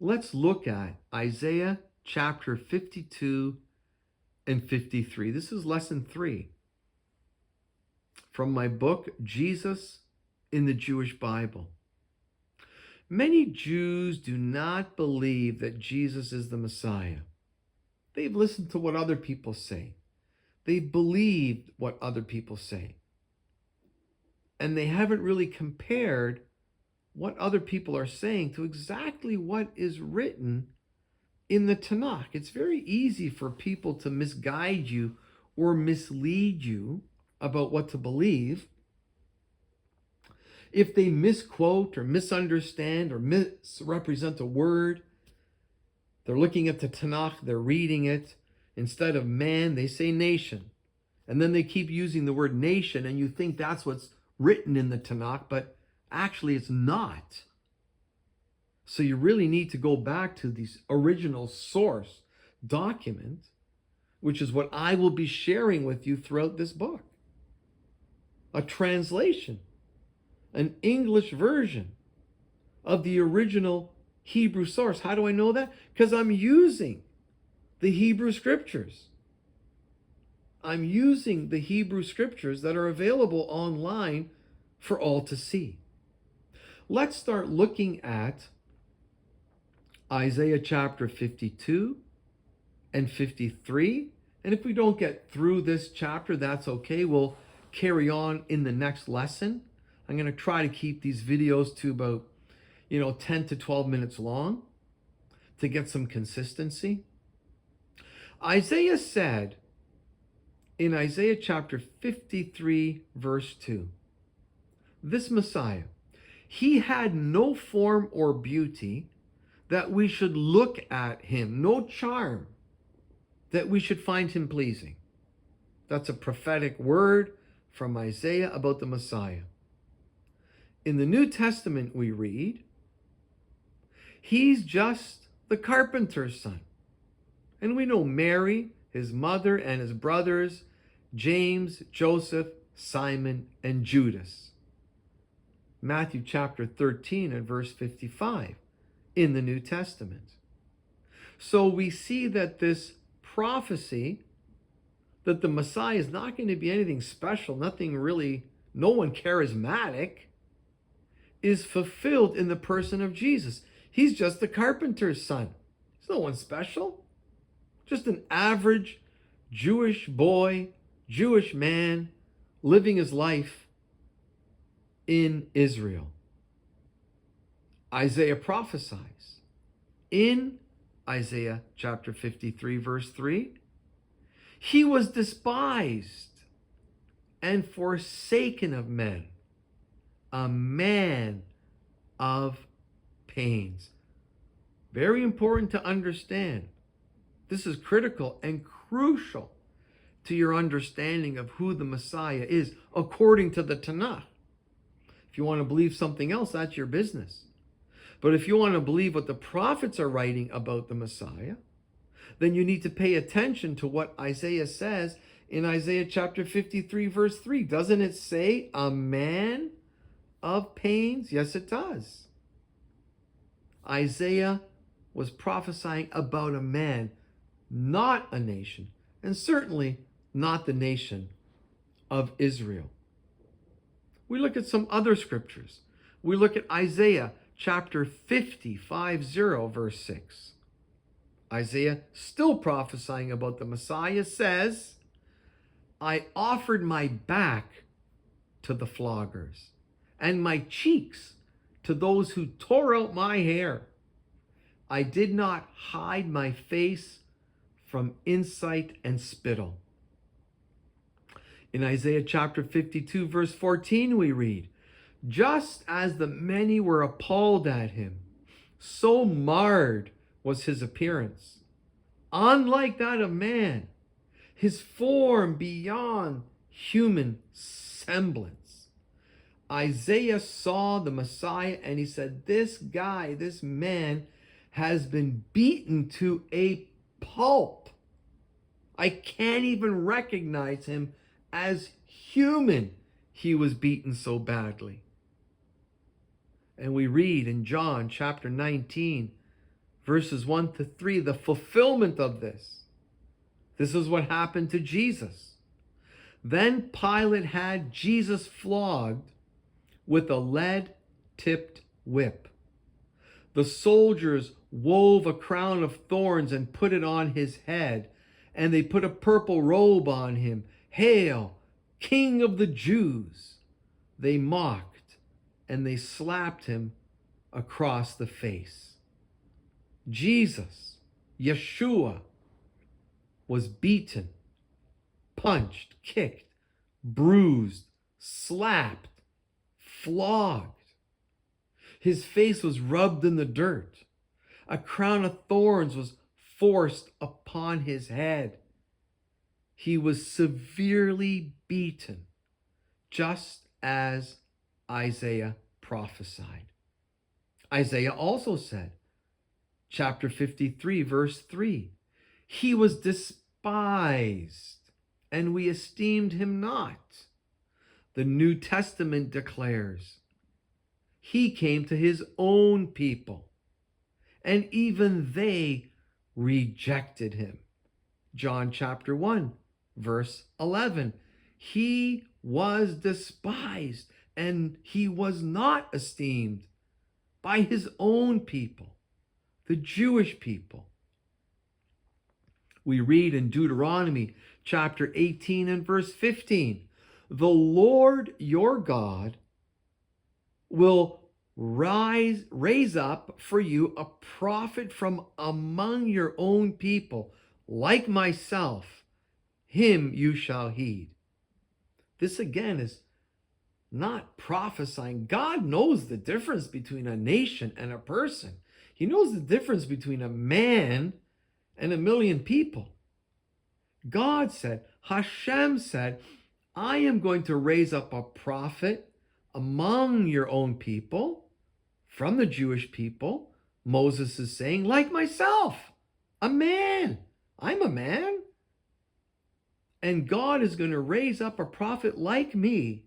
Let's look at Isaiah chapter 52 and 53. This is lesson 3 from my book, Jesus in the Jewish Bible. Many Jews do not believe that Jesus is the Messiah. They've listened to what other people say. They've believed what other people say. And they haven't really compared what other people are saying to exactly what is written in the Tanakh. It's very easy for people to misguide you or mislead you about what to believe if they misquote or misunderstand or misrepresent a word. They're looking at the Tanakh, they're reading it. Instead of man, they say nation. And then they keep using the word nation, and you think that's what's written in the Tanakh, but actually it's not. So you really need to go back to the original source document, which is what I will be sharing with you throughout this book. A translation, an English version of the original Hebrew source. How do I know that? Because I'm using the Hebrew scriptures. I'm using the Hebrew scriptures that are available online for all to see. Let's start looking at Isaiah chapter 52 and 53. And if we don't get through this chapter, that's okay. We'll carry on in the next lesson. I'm going to try to keep these videos to about, 10 to 12 minutes long to get some consistency. Isaiah said in Isaiah chapter 53, verse 2, this Messiah, he had no form or beauty that we should look at him, no charm that we should find him pleasing. That's a prophetic word from Isaiah about the Messiah. In the New Testament, we read, he's just the carpenter's son. And we know Mary, his mother, and his brothers, James, Joseph, Simon, and Judas. Matthew chapter 13 and verse 55 in the New Testament. So we see that this prophecy that the Messiah is not going to be anything special, nothing really, no one charismatic, is fulfilled in the person of Jesus. He's just the carpenter's son. He's no one special. Just an average Jewish boy, Jewish man, living his life in Israel. Isaiah prophesies in Isaiah chapter 53, verse 3, he was despised and forsaken of men, a man of pains. Very important to understand. This is critical and crucial to your understanding of who the Messiah is according to the Tanakh. If you want to believe something else, that's your business. But if you want to believe what the prophets are writing about the Messiah, then you need to pay attention to what Isaiah says in Isaiah chapter 53, verse 3. Doesn't it say a man of pains? Yes, it does. Isaiah was prophesying about a man, not a nation, and certainly not the nation of Israel. We look at some other scriptures. We look at Isaiah chapter 55, verse 6. Isaiah, still prophesying about the Messiah, says, I offered my back to the floggers and my cheeks to those who tore out my hair. I did not hide my face from insight and spittle. In Isaiah chapter 52, verse 14, we read, just as the many were appalled at him, so marred was his appearance, unlike that of man, his form beyond human semblance. Isaiah saw the Messiah and he said, this guy, this man, has been beaten to a pulp. I can't even recognize him as human. He was beaten so badly. And we read in John chapter 19, verses 1 to 3, the fulfillment of this. This is what happened to Jesus. Then Pilate had Jesus flogged with a lead-tipped whip. The soldiers wove a crown of thorns and put it on his head, and they put a purple robe on him. "Hail, King of the Jews!" They mocked, and they slapped him across the face. Jesus, Yeshua, was beaten, punched, kicked, bruised, slapped, flogged. His face was rubbed in the dirt. A crown of thorns was forced upon his head. He was severely beaten, just as Isaiah prophesied. Isaiah also said, chapter 53, verse 3, "He was despised, and we esteemed him not." The New Testament declares, "He came to his own people, and even they rejected him." John chapter 1, verse 11. "He was despised, and he was not esteemed by his own people," the Jewish people. We read in Deuteronomy chapter 18 and verse 15, "The Lord your God will raise up for you a prophet from among your own people, like myself. Him you shall heed." This again is not prophesying. God knows the difference between a nation and a person. He knows the difference between a man and a million people. God said, Hashem said, "I am going to raise up a prophet among your own people," from the Jewish people. Moses is saying, "Like myself, a man. I'm a man. And God is going to raise up a prophet like me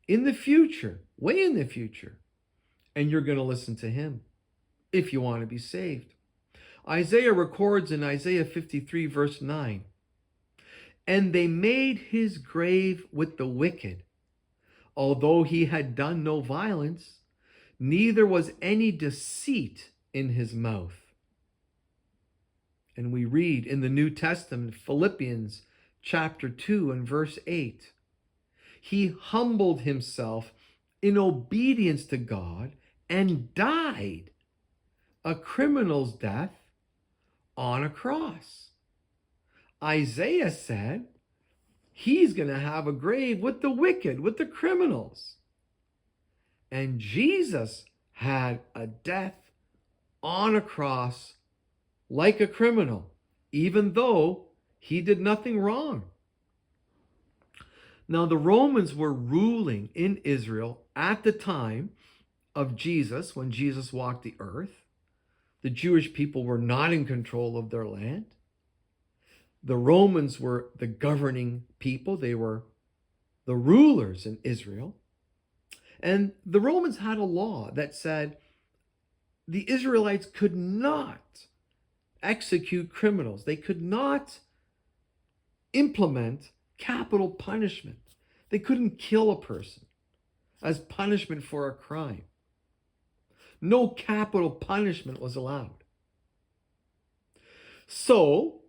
in the future, way in the future. And you're going to listen to him if you want to be saved." Isaiah records in Isaiah 53, verse 9, "And they made his grave with the wicked, although he had done no violence, neither was any deceit in his mouth." And we read in the New Testament, Philippians chapter 2 and verse 8, "He humbled himself in obedience to God and died a criminal's death on a cross." Isaiah said he's going to have a grave with the wicked, with the criminals. And Jesus had a death on a cross like a criminal, even though he did nothing wrong. Now, the Romans were ruling in Israel at the time of Jesus, when Jesus walked the earth. The Jewish people were not in control of their land. The Romans were the governing people. They were the rulers in Israel. And the Romans had a law that said the Israelites could not execute criminals. They could not implement capital punishment. They couldn't kill a person as punishment for a crime. No capital punishment was allowed. So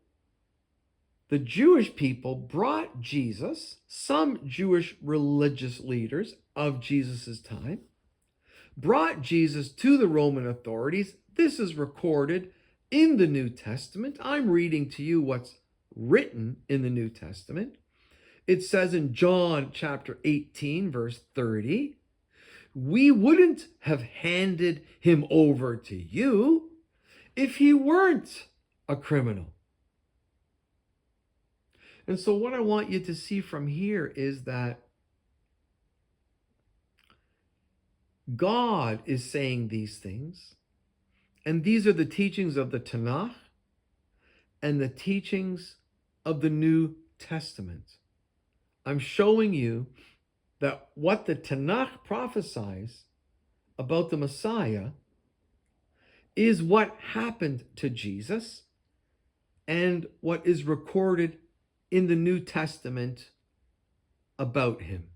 the Jewish people brought Jesus, some Jewish religious leaders of Jesus' time, brought Jesus to the Roman authorities. This is recorded in the New Testament. I'm reading to you what's written in the New Testament. It says in John chapter 18, verse 30, "We wouldn't have handed him over to you if he weren't a criminal." And so what I want you to see from here is that God is saying these things, and these are the teachings of the Tanakh and the teachings of the New Testament. I'm showing you that what the Tanakh prophesies about the Messiah is what happened to Jesus and what is recorded in the New Testament about him.